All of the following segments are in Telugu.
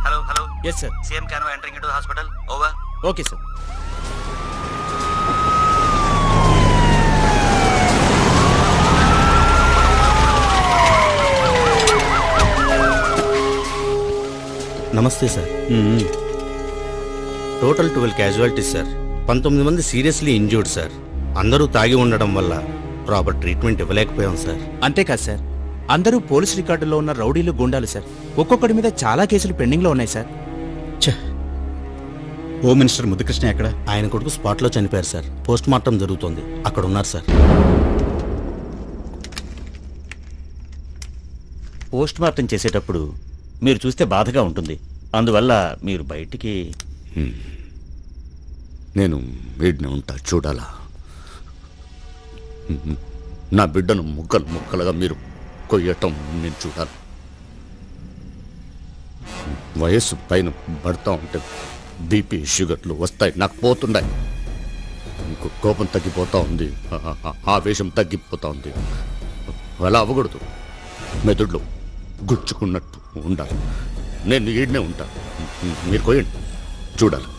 Hello hello. Yes sir. CM convoy entering into hospital. Over. Okay sir. నమస్తే సార్. Total 12 casualties sir. 19 మంది సీరియస్లీ ఇంజ్యూర్డ్ సార్. అందరూ తాగి ఉండడం వల్ల ప్రాపర్ ట్రీట్మెంట్ ఇవ్వలేకపోయాం సార్. అంతేకాదు సార్, అందరూ పోలీస్ రికార్డులో ఉన్న రౌడీలు గుండాలు సార్. ఒక్కొక్కడి మీద చాలా కేసులు పెండింగ్లో ఉన్నాయి సార్. హోమ్ మినిస్టర్ ముద్దుకృష్ణ ఎక్కడ? ఆయన కొడుకు స్పాట్లో చనిపోయారు సార్. పోస్ట్ మార్టం జరుగుతోంది. అక్కడ ఉన్నారు సార్. పోస్ట్ మార్టం చేసేటప్పుడు మీరు చూస్తే బాధగా ఉంటుంది. అందువల్ల మీరు బయటికి. నేను వీడిని ఉంటా చూడాలా? నా బిడ్డను ముక్కలు ముక్కలుగా మీరు కొయ్యటం నేను చూడాలి. వయస్సు పైన పడతా ఉంటే బీపీ షుగర్లు వస్తాయి, నాకు పోతున్నాయి. కోపం తగ్గిపోతా ఉంది, ఆవేశం తగ్గిపోతా ఉంది. అలా అవ్వకూడదు. మెదడులో గుచ్చుకున్నట్టు ఉండాలి. నేను ఈడనే ఉంటా, మీరు కొయ్యండి చూడాలి.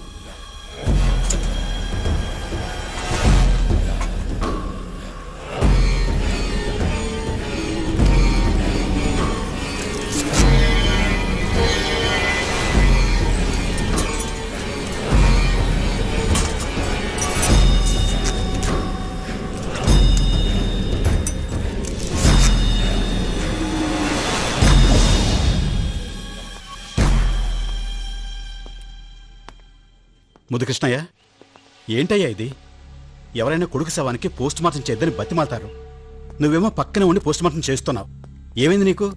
ముద్దుకృష్ణయ్య, ఏంటయ్యా ఇది? ఎవరైనా కొడుకు శవానికి పోస్ట్ మార్టం చేద్దని బతిమాలతారు. నువ్వేమో పక్కనే ఉండి పోస్ట్ మార్టం చేస్తున్నావు. ఏమైంది నీకు?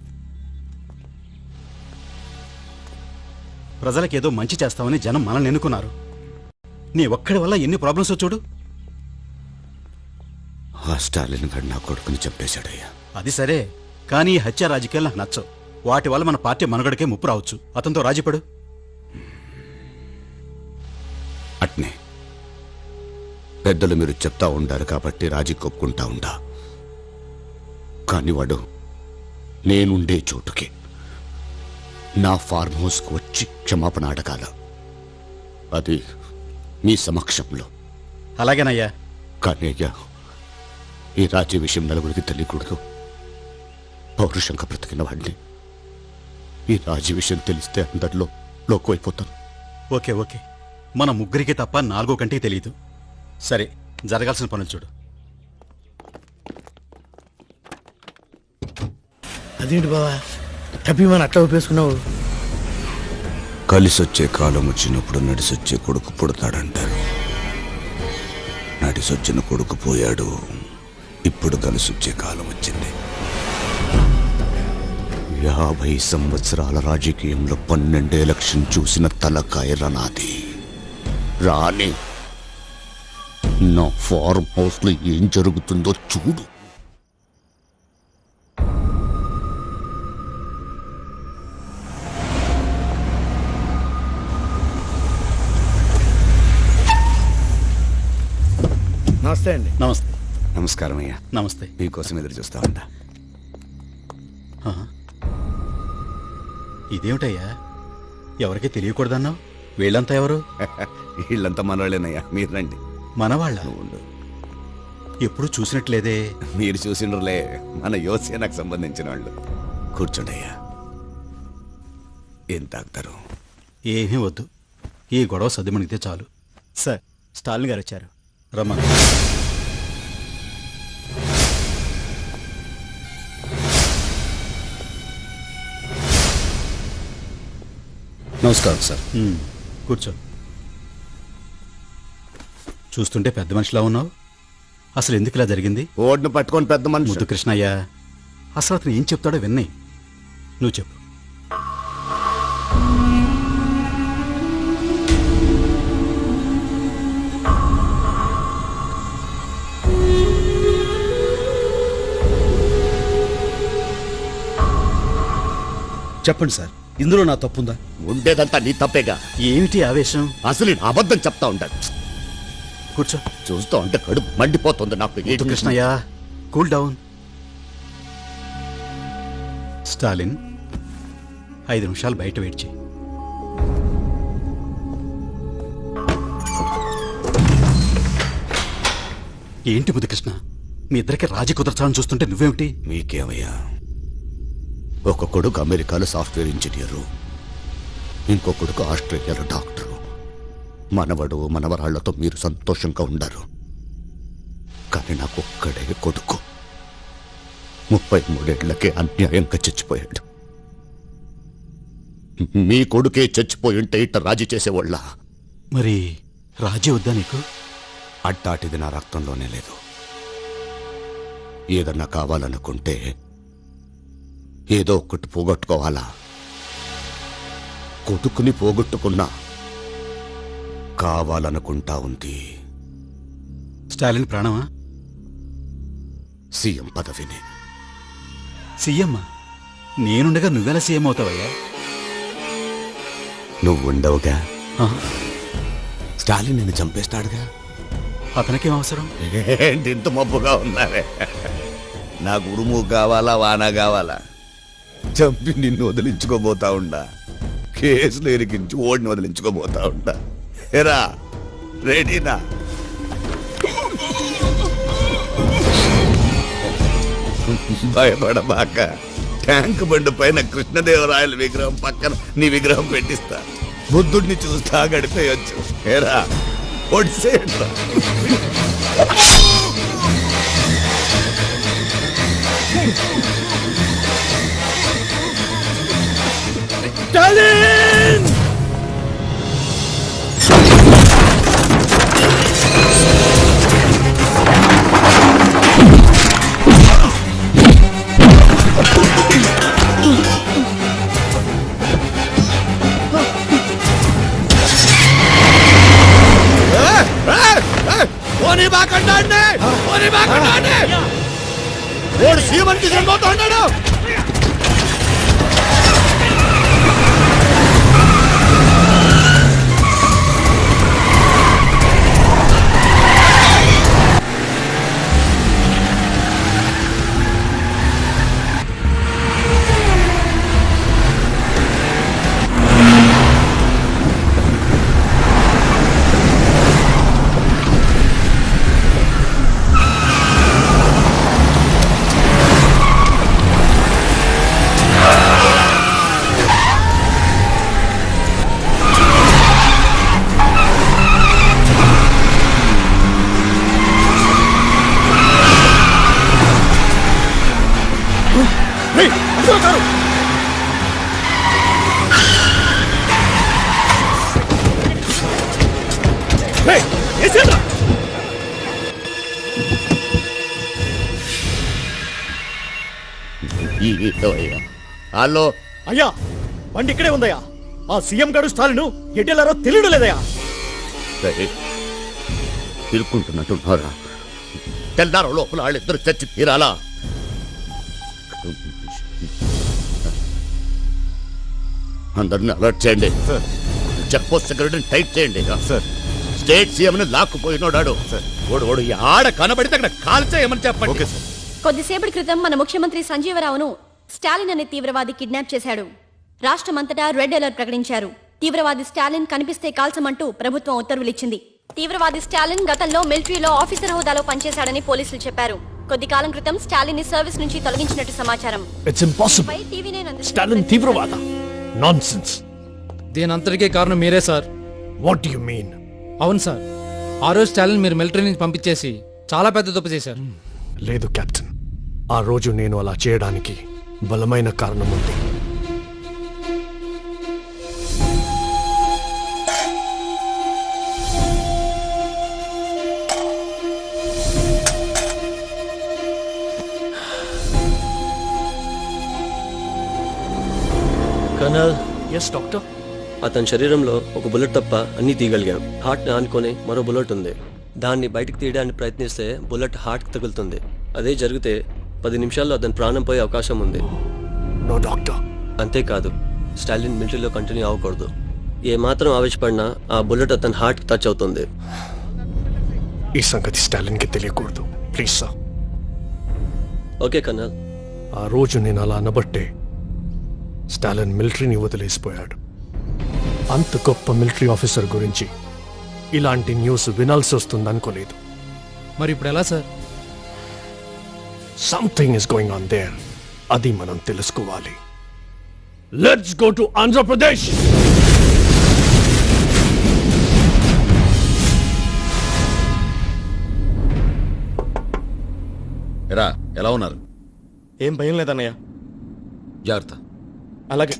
ప్రజలకేదో మంచి చేస్తావని జనం మనల్ని ఎన్నుకున్నారు. నీ ఒక్కడి వల్ల ఎన్ని ప్రాబ్లమ్స్ చూడు. ఆ స్టాలిన్ గారు నా కొడుకుని చంపేశాడయ్యా. అది సరే, కానీ ఈ హత్య రాజకీయాలు నాకు నచ్చవు. వాటి వల్ల మన పార్టీ మనుగడకే ముప్పు రావచ్చు. అతనితో రాజీపడు. అట్నే పెద్దలు మీరు చెప్తా ఉండారు కాబట్టి రాజీ కొప్పుకుంటా ఉండా. కానీ వాడు నేనుండే చోటుకి, నా ఫార్మ్ హౌస్కు వచ్చి క్షమాపణ అడగాల. అది మీ సమక్షంలో. అలాగేనయ్యా. కానీ అయ్యా, ఈ రాజీ విషయం నలుగురికి తెలియకూడదు. పౌరుషంగా బ్రతికిన వాడిని ఈ రాజీ విషయం తెలిస్తే అందరిలో లోకమైపోతాను. ఓకే ఓకే, మన ముగ్గురికి తప్ప 4 కంటికి తెలియదు. సరే, జరగాల్సిన పనులు చూడు. అదేంటి బావా టపీమని అట్లా ఉపేసుకున్నావు? కలిసొచ్చే కాలం వచ్చినప్పుడు నడిసొచ్చే కొడుకు పుడతాడంటారు. నడిసొచ్చిన కొడుకు పోయాడు, ఇప్పుడు కలిసొచ్చే కాలం వచ్చింది. 50 సంవత్సరాల రాజకీయంలో 12 ఎలక్షన్ చూసిన తలకాయల నాది. రాని నా ఫార్మ్ హౌస్ లో ఏం జరుగుతుందో చూడు. నమస్తే అండి. నమస్తే. నమస్కారం అయ్యా. నమస్తే. మీకోసం ఎదురు చూస్తా ఉంటా. ఇదేమిటయ్యా, ఎవరికి తెలియకూడదన్నావు? వీళ్ళంతా ఎవరు? వీళ్ళంతా మనవాళ్ళేనయ్యా, మీరు రండి. మనవాళ్ళ? ఉండు, ఎప్పుడు చూసినట్లేదే. మీరు చూసినరులే, మన యోసేనకు సంబంధించిన వాళ్ళు. కూర్చోండి అయ్యా. ఏం తాగుతారు? ఏమీ వద్దు, ఈ గొడవ సర్దుమణిగితే చాలు. సార్, స్టాలిన్ గారు వచ్చారు. రమ్మా. నమస్కారం సార్. కూర్చో. చూస్తుంటే పెద్ద మనిషిలా ఉన్నావు. అసలు ఎందుకు ఇలా జరిగింది? ఓడ్ను పట్టుకొని పెద్ద మనిషి. ముద్దు కృష్ణయ్య, అసలు అతను ఏం చెప్తాడో విన్నాయి. నువ్వు చెప్పు. చెప్పండి సార్, ఇందులో నా తప్పుందా? ఉండేదంతా నీ తప్పేగా. ఏమిటి ఆవేశం? అసలు నేను అబద్ధం చెప్తా ఉంటాను. కూర్చో. చూస్తూ ఉంటే కడుపు మండిపోతుంది నాకు. ముద్దు కృష్ణయ్య, కూల్ డౌన్. స్టాలిన్, 5 నిమిషాలు బయట వెయిట్ చేయి. ఏంటి బుద్ధికృష్ణ, మీ ఇద్దరికి రాజీ కుదర్చాలని చూస్తుంటే నువ్వేమిటి? మీకేమయ్యా, ఒక కొడుకు అమెరికాలో సాఫ్ట్వేర్ ఇంజనీరు, ఇంకో కొడుకు ఆస్ట్రేలియాలో డాక్టరు. మనవడు మనవరాళ్లతో మీరు సంతోషంగా ఉండరు. కానీ నాకు ఒక్కడే కొడుకు 33 ఏళ్లకే అన్యాయంగా చచ్చిపోయాడు. మీ కొడుకే చచ్చిపోయి ఉంటే ఇట్ట రాజీ చేసేవాళ్ళ? మరి రాజీ వద్దా నీకు? అట్టాటిది నా రక్తంలోనే లేదు. ఏదన్నా కావాలనుకుంటే ఏదో ఒకటి పోగొట్టుకోవాలా? కొడుకుని పోగొట్టుకున్నా కావాలనుకుంటా ఉంది స్టాలిన్ ప్రాణమా? సీఎం పదవిని. సీఎం నేనుండగా నువ్వెలా సీఎం అవుతావయ్యా? నువ్వు ఉండవుగా. ఆ, స్టాలిన్ నిన్ను చంపేస్తాడుగా. అతనికేం అవసరం? ఏంటి ఇంత మబ్బుగా ఉన్నావే? నాకు ఉరుము కావాలా, వాన కావాలా? చంపి నిన్ను వదిలించుకోబోతా ఉండా. కేసులు ఇరికించి ఓడిని వదిలించుకోబోతా ఉండా. ఎరా రెడీనా? భయపడబాక. ట్యాంక్ బండి పైన కృష్ణదేవరాయల విగ్రహం పక్కన నీ విగ్రహం పెట్టిస్తా. బుద్ధుడిని చూస్తా గడిపేయొచ్చు. ఏరా ఒడిసేయండిరా. ఓడి సీఎంకి చనిపోతా ఉన్నాడు. హలో అయ్యా, బండి ఇక్కడే ఉందయ్యా. ఆ సీఎం గారు స్టాలిన్ ఎటెళ్లారో తెలియడం లేదయ్యా. తిరుక్కుంటున్నట్టున్నారా? తెల్లారో లోపల వాళ్ళిద్దరు చచ్చి తీరాలా? అందరిని అలర్ట్ చేయండి. చెక్ పోస్ట్ సెక్యూరిటీని టైట్ చేయండి. స్టేట్ సీఎం ని లాక్కుపోయినోడాడు. ఓడు ఆడ కనబడితే అక్కడ కాల్చేయమని చెప్పండి. కొద్దిసేపటి క్రితం మన ముఖ్యమంత్రి సంజీవరావును స్టాలిన్ అనే తీవ్రవాది కిడ్నాప్ చేశాడు. రాష్ట్రమంతటా రెడ్ అలర్ట్ ప్రకటించారు. తీవ్రవాది స్టాలిన్ కనిపిస్తే కాల్చమంటూ ప్రభుత్వం ఉత్తర్వులిచ్చింది. తీవ్రవాది స్టాలిన్ గతంలో మిలిటరీలో ఆఫీసర్ హోదాలో పనిచేశాడని పోలీసులు చెప్పారు. కొద్ది కాలం క్రితం స్టాలిన్ ని సర్వీస్ నుంచి తొలగించినట్టు సమాచారం. It's impossible. స్టాలిన్ తీవ్రవాద. నాన్సెన్స్. దీనంతటికీ కారణం మీరే సార్. What you mean? అవును సార్, ఆ రోజు స్టాలిన్ మీరు మిలిటరీ నుంచి పంపించేసి చాలా పెద్ద తప్పు చేశారు. లేదు కెప్టెన్, ఆ రోజు నేను అలా చేయడానికి బలమైన కారణం ఉంది. కర్నల్. Yes doctor. అతని శరీరంలో ఒక బుల్లెట్ తప్ప అన్ని తీయగలిగాం. హార్ట్ ని ఆనుకొని మరో బుల్లెట్ ఉంది. దాన్ని బయటకు తీయడానికి ప్రయత్నిస్తే బుల్లెట్ హార్ట్ కి తగులుతుంది. అదే జరిగితే 10 నిమిషాల్లో అతని ప్రాణం పోయే అవకాశం ఉంది. No doctor. అంతేకాదు, స్టాలిన్ మిలిటరీలో కంటిన్యూ అవ్వకూడదు. ఏ మాత్రం ఆవేశపడినా ఆ బుల్లెట్ అతని హార్ట్ కి టచ్ అవుతుంది. ఈ సంగతి స్టాలిన్ కి తెలియకూడదు. Please sir. Okay colonel. ఆ రోజు నేను అలా అనబట్టే స్టాలిన్ మిలిటరీని వదిలేసిపోయాడు. అంత గొప్ప మిలిటరీ ఆఫీసర్ గురించి ఇలాంటి న్యూస్ వినాల్సి వస్తుంది అనుకోలేదు. మరి ఇప్పుడు ఎలా sir? Something is going on their. అది మనం తెలుసుకోవాలి. Let's go to Andhra Pradesh. ఎరా ఎలా ఉన్నారు? ఏం భయం లేదన్నయ్య. జాగ్రత్త. అలాగే.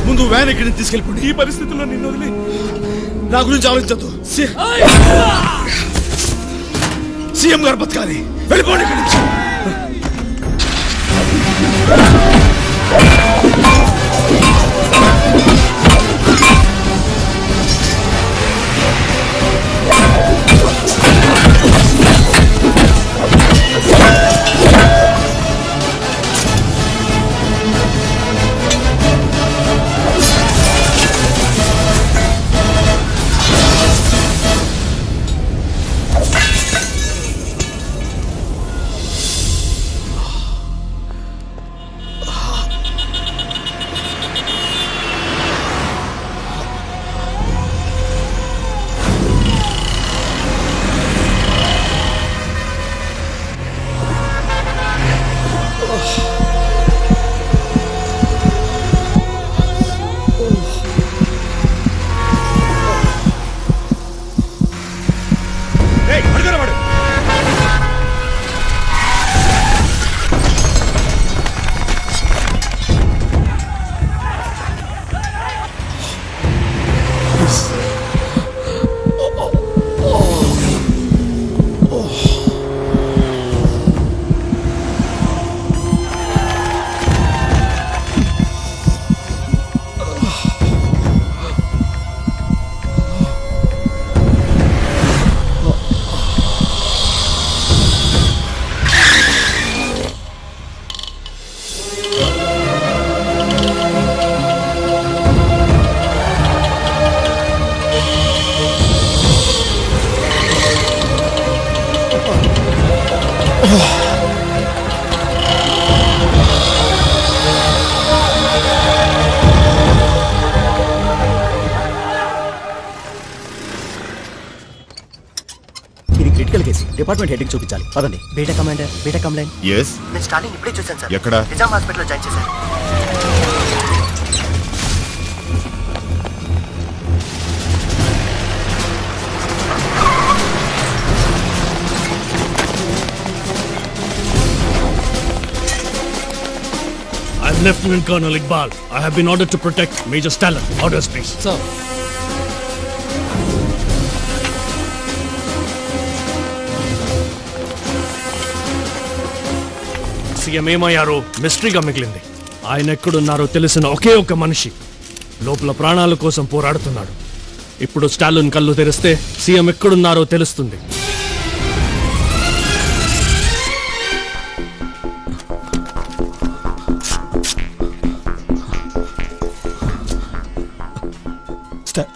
ముందు వ్యాన్ ఇక్కడి నుంచి తీసుకెళ్ళిపోండి. ఈ పరిస్థితుల్లో నిన్ను వదిలి నా గురించి ఆలోచించద్దు. సీఎం గారు బతకాలి. వెళ్ళిపోండి ఇక్కడి నుంచి. డిపార్ట్మెంట్ హెడ్కి చూపించాలి పదండి. Beta commander beta complaint. Yes నేను స్టాలిన్ ఇప్పుడే చూశాను సార్. ఎక్కడ? నిజాం హాస్పిటల్లో జాయిన్ చేశాను. I'm Lieutenant Colonel Iqbal. I have been ordered to protect Major Stalin. Orders, please. Sir CM ఏమయ్యారో మిస్టరీగా మిగిలింది. ఆయన ఎక్కడున్నారో తెలిసిన ఒకే ఒక్క మనిషి లోపల ప్రాణాల కోసం పోరాడుతున్నాడు. ఇప్పుడు స్టాలిన్ కళ్ళు తెరిస్తే సీఎం ఎక్కడున్నారో తెలుస్తుంది.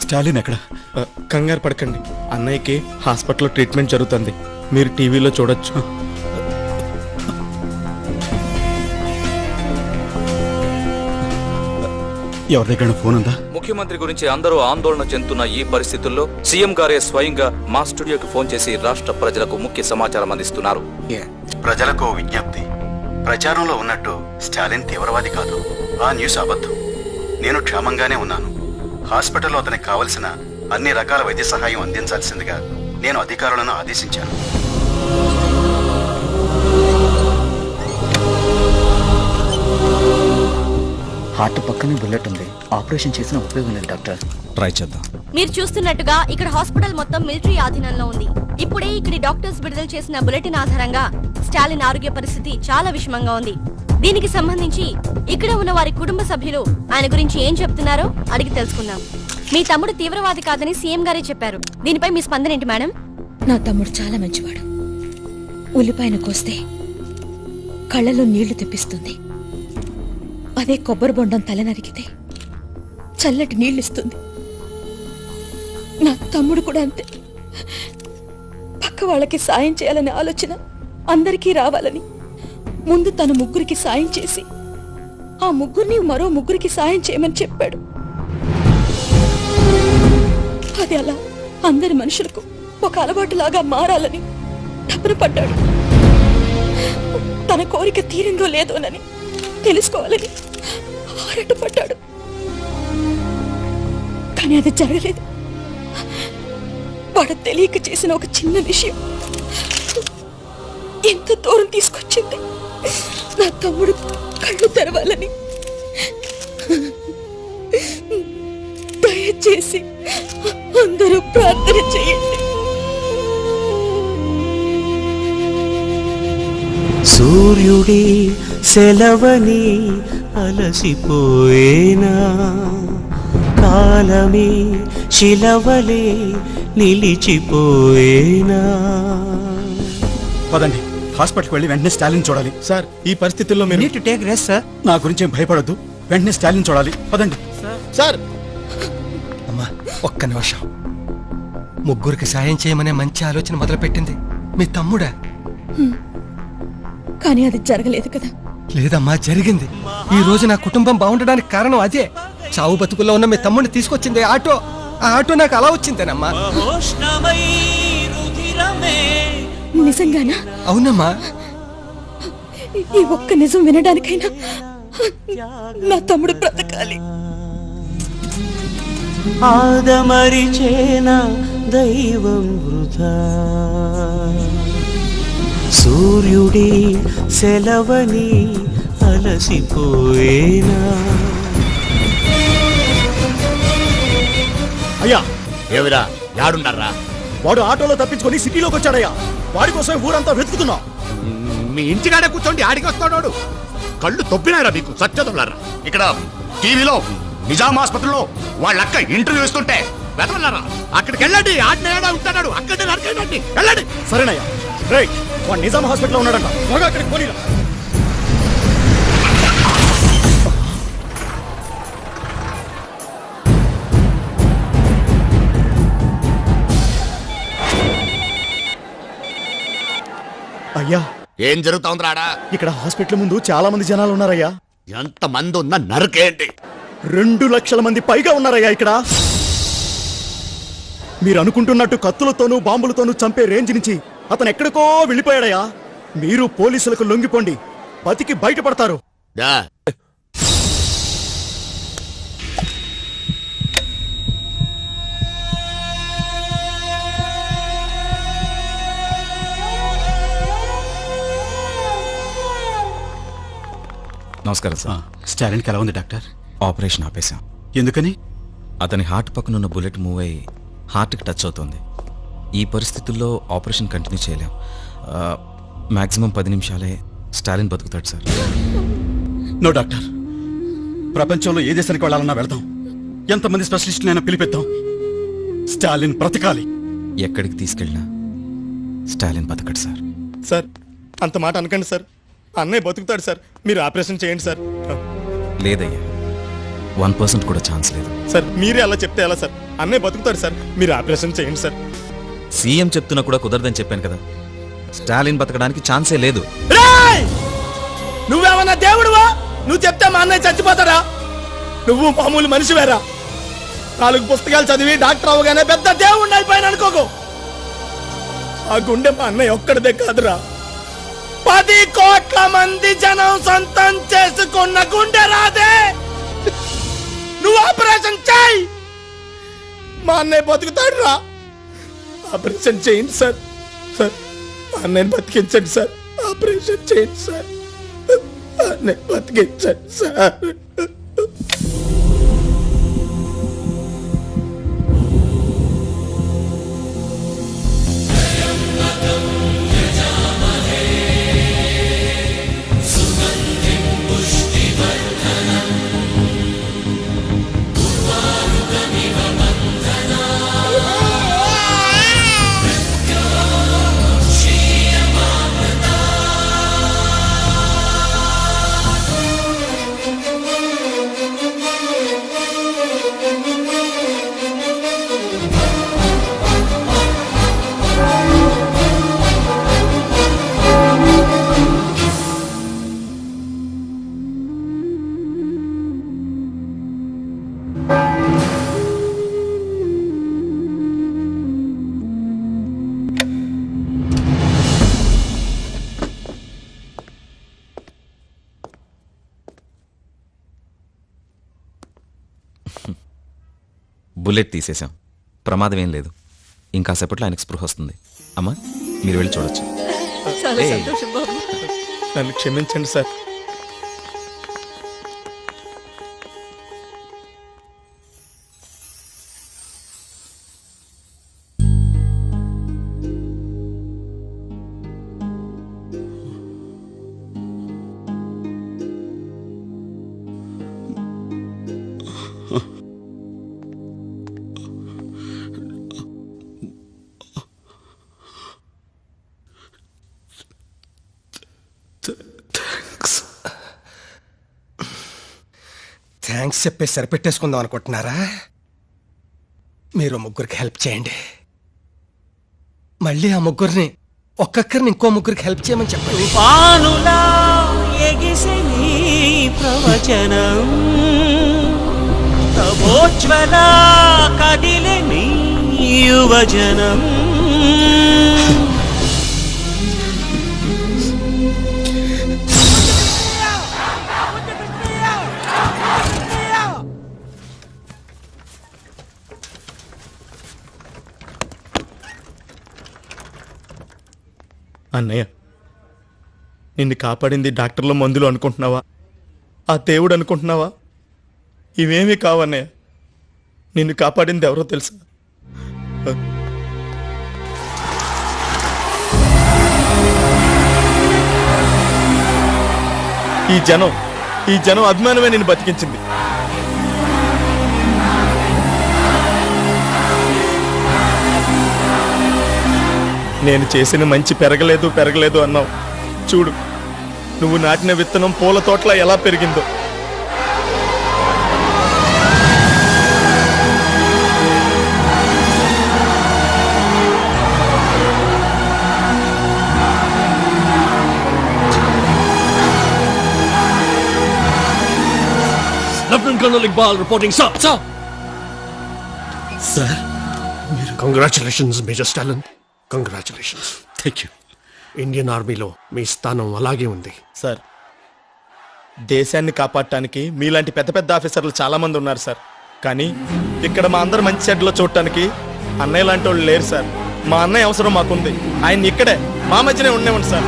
స్టాలిన్ ఎక్కడ? కంగారు పడకండి, అన్నయ్యకి హాస్పిటల్లో ట్రీట్మెంట్ జరుగుతుంది, మీరు టీవీలో చూడొచ్చు. ఎవరి దగ్గర ఫోన్ ఉందా? ముఖ్యమంత్రి గురించి అందరూ ఆందోళన చెందుతున్న ఈ పరిస్థితుల్లో సీఎం గారే స్వయంగా మా స్టూడియోకి ఫోన్ చేసి రాష్ట్ర ప్రజలకు ముఖ్య సమాచారం అందిస్తున్నారు. ప్రజలకు విజ్ఞప్తి. ప్రచారంలో ఉన్నట్టు స్టాలిన్ తీవ్రవాది కాదు. ఆ న్యూస్ అబద్ధం. నేను క్షేమంగానే ఉన్నాను. హాస్పిటల్లో అతనికి కావలసిన అన్ని రకాల వైద్య సహాయం అందించాల్సిందిగా నేను అధికారులను ఆదేశించాను. హార్ట్ పక్కనే బుల్లెట్ ఉంది. ఆపరేషన్ చేసిన ఉపయోగం లేదు డాక్టర్. ట్రై చేద్దాం. మీరు చూస్తున్నట్టుగా ఇక్కడ హాస్పిటల్ మొత్తం మిలిటరీ ఆధీనంలో ఉంది. ఇప్పుడే ఇక్కడి డాక్టర్స్ విడుదల చేసిన బులెటిన్ ఆధారంగా స్టాలిన్ ఆరోగ్య పరిస్థితి చాలా విషమంగా ఉంది. దీనికి సంబంధించి ఇక్కడ ఉన్న వారి కుటుంబ సభ్యులు ఆయన గురించి ఏం చెప్తున్నారో అడిగి తెలుసుకుందాం. మీ తమ్ముడు తీవ్రవాది కాదని సీఎం గారే చెప్పారు. దీనిపై మీ స్పందన ఏంటి మేడం? నా తమ్ముడు చాలా మంచివాడు. ఉల్లిపాయను కోస్తే కళ్ళలో నీళ్లు తెప్పిస్తుంది. అదే కొబ్బరి బొండం తల నరికితే చల్లటి నీళ్ళిస్తుంది. నా తమ్ముడు కూడా అంతే. పక్క వాళ్ళకి సాయం చేయాలనే ఆలోచన అందరికీ రావాలని ముందు తన ముగ్గురికి సాయం చేసి ఆ ముగ్గురిని మరో ముగ్గురికి సాయం చేయమని చెప్పాడు. అది అలా అందరి మనుషులకు ఒక అలవాటులాగా మారాలని తపన పడ్డాడు. తన కోరిక తీరిందో లేదోనని తెలుసుకోవాలని ఆరాటపడ్డాడు. కానీ అది జరగలేదు. వాడు తెలియక చేసిన ఒక చిన్న విషయం ఎంత దూరం తీసుకొచ్చింది. నా తమ్ముడు కళ్ళు తెరవాలని దయచేసి అందరూ ప్రార్థన చేయండి. సూర్యుడి సెలవని అలసిపోయేనా, కాలమే శిలవలే నిలిచిపోయేనా. పదండి, హాస్పిటల్కి వెళ్ళి వెంటనే స్టాలిన్ చూడాలి. సార్, ఈ పరిస్థితుల్లో మీరు need to take rest sir. నా గురించి ఏం భయపడొద్దు. వెంటనే స్టాలిన్ చూడాలి. పదండి సార్. అమ్మా ఒక్క నిమిషం. ముగ్గురికి సాయం చేయమనే మంచి ఆలోచన మొదలుపెట్టింది మీ తమ్ముడా? కానీ అది జరగలేదు కదా. లేదమ్మా, జరిగింది. ఈ రోజు నా కుటుంబం బాగుండడానికి కారణం అదే. చావు బతుకుల్లో ఉన్న మీ తమ్ముడిని తీసుకొచ్చింది ఆటో. ఆ ఆటో నాకు అలా వచ్చిందేనమ్మా. నిజంగానా? అవునమ్మా. ఈ ఒక్క నిజం వినడానికైనా నా తమ్ముడు బ్రతకాలి. ఆదమరిచేనా దైవం వృధా, సూర్యుడి సెలవని అలసిపోయేనా. అయ్యా ఏవిరా యాడుండారా? వాడు ఆటోలో తప్పించుకొని సిటీలోకి వచ్చాడయ్యా. వాడి కోసం ఊరంతా వెతుకుతున్నా. మీ ఇంటికాడే కూర్చోండి, ఆడికి వస్తాడు. కళ్ళు తొప్పినారా మీకు సత్యదొల్లారా? ఇక్కడ టీవీలో నిజాం ఆసుపత్రిలో వాళ్ళ అక్క ఇంటర్వ్యూ ఇస్తుంటే వెతవల్లారా? అక్కడికి వెళ్ళండి, ఆడినేడా ఉంటాడు, అక్కడే నరకండి, వెళ్ళండి. సరేనయ్యా. రేయ్, వాడు నిజాం హాస్పిటల్లో ఉన్నాడంట. త్వరగా అక్కడికి పోనీరా. అయ్యా, ఏం జరుగుతోంది రాడా? ఇక్కడ హాస్పిటల్ ముందు చాలా మంది జనాలు ఉన్నారయ్యా. ఎంత మంది ఉన్నా నరకేంటి? 2 లక్షల మంది పైగా ఉన్నారయ్యా ఇక్కడ. మీరు అనుకుంటున్నట్టు కత్తులతోనూ బాంబులతోనూ చంపే రేంజ్ నుంచి అతను ఎక్కడికో వెళ్ళిపోయాడయ్యా. మీరు పోలీసులకు లొంగిపోండి, బతికి బయటపడతారు. నమస్కారం సార్. స్టాలిన్కి ఎలా ఉంది డాక్టర్? ఆపరేషన్ ఆపేశాం. ఎందుకని? అతని హార్ట్ పక్కనున్న బుల్లెట్ మూవ్ అయ్యి హార్ట్కి టచ్ అవుతుంది. ఈ పరిస్థితుల్లో ఆపరేషన్ కంటిన్యూ చేయలేం. మ్యాక్సిమం 10 నిమిషాలే స్టాలిన్ బతుకుతాడు సార్. నో డాక్టర్, ప్రపంచంలో ఏ దేశానికి వెళ్ళాలన్నా వెళదాం, ఎంతమంది స్పెషలిస్టులైనా పిలిపిద్దాం. స్టాలిన్ బ్రతకాలి. ఎక్కడికి తీసుకెళ్ళినా స్టాలిన్ బతకడు సార్. సార్ అంత మాట అనకండి సార్, అన్నయ్య బతుకుతాడు సార్. మీరు ఆపరేషన్ చేయండి సార్. లేదయ్యా, 1% కూడా ఛాన్స్ లేదు. సార్ మీరే అలా చెప్తే ఎలా సార్? అన్నయ్య బతుకుతాడు సార్, మీరు ఆపరేషన్ చేయండి సార్. సీఎం చెప్తున్నా కూడా కుదరదని చెప్పాను కదా. స్టాలిన్ బతకడానికి ఛాన్సే లేదు. నువ్వేమన్నా దేవుడువా? నువ్వు చెప్తే మా అన్నయ్య చచ్చిపోతాడా? నువ్వు మామూలు మనిషివేరా. 4 పుస్తకాలు చదివి డాక్టర్ అవగానే పెద్ద దేవుడిని అయిపోయాను అనుకోకు. ఆ గుండె మా అన్నయ్య ఒక్కడిదే కాదురా, 10 కోట్ల మంది జనం సొంతం చేసుకున్న గుండె రాదే. నువ్వు ఆపరేషన్ చేయి, మా అన్నయ్య బతుకుతాడు రా. ఆపరేషన్ చేయండి సార్. సార్ మా అన్నయ్యని బతికించండి సార్. ఆపరేషన్ చేయండి సార్. అన్నయ్య బతికించండి సార్. బుల్లెట్ తీసేశాం, ప్రమాదం ఏం లేదు. ఇంకా సేపట్లో ఆయనకు స్పృహ వస్తుంది. అమ్మా మీరు వెళ్ళి చూడొచ్చు. చాలా సంతోషం బాబు. నన్ను క్షమించండి సార్. థ్యాంక్స్ చెప్పేసి సరిపెట్టేసుకుందాం అనుకుంటున్నారా? మీరు ముగ్గురికి హెల్ప్ చేయండి, మళ్ళీ ఆ ముగ్గురిని ఒక్కొక్కరిని ఇంకో ముగ్గురికి హెల్ప్ చేయమని చెప్పండి. పానులా ఎగిసి నీ ప్రవచనం, తవోజ్వల కదిలే నీ యువజనం. అన్నయ్య, నిన్ను కాపాడింది డాక్టర్ల మందులు అనుకుంటున్నావా, ఆ దేవుడు అనుకుంటున్నావా? ఇవేమీ కావన్నయ్య, నిన్ను కాపాడింది ఎవరో తెలుసా? ఈ జనం అభిమానమే నిన్ను బతికించింది. నేను చేసిన మంచి పెరగలేదు అన్నావు. చూడు, నువ్వు నాటిన విత్తనం పూల తోటలా ఎలా పెరిగిందో. Lieutenant Colonel Iqbal reporting, sir. Sir, congratulations, Major Stalin. Congratulations. Thank you. Indian ఆర్మీలో మీ స్థానం అలాగే ఉంది. సార్, దేశాన్ని కాపాడటానికి మీలాంటి పెద్ద పెద్ద ఆఫీసర్లు చాలా మంది ఉన్నారు సార్. కానీ ఇక్కడ మా అందరు మంచి చెడ్లో చూడటానికి అన్నయ్య లాంటి వాళ్ళు లేరు సార్. మా అన్నయ్య అవసరం మాకుంది. ఆయన ఇక్కడే మా మధ్యనే ఉండేవండి సార్.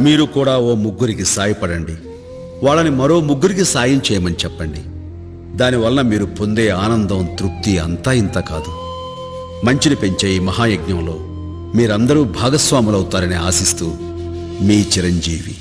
మీరు కూడా ఓ ముగ్గురికి సాయపడండి. వాళ్ళని మరో ముగ్గురికి సాయం చేయమని చెప్పండి. దానివల్ల మీరు పొందే ఆనందం, తృప్తి అంతా ఇంత కాదు. మంచిని పెంచే ఈ మహాయజ్ఞంలో మీరందరూ భాగస్వాములవుతారని ఆశిస్తూ మీ చిరంజీవి.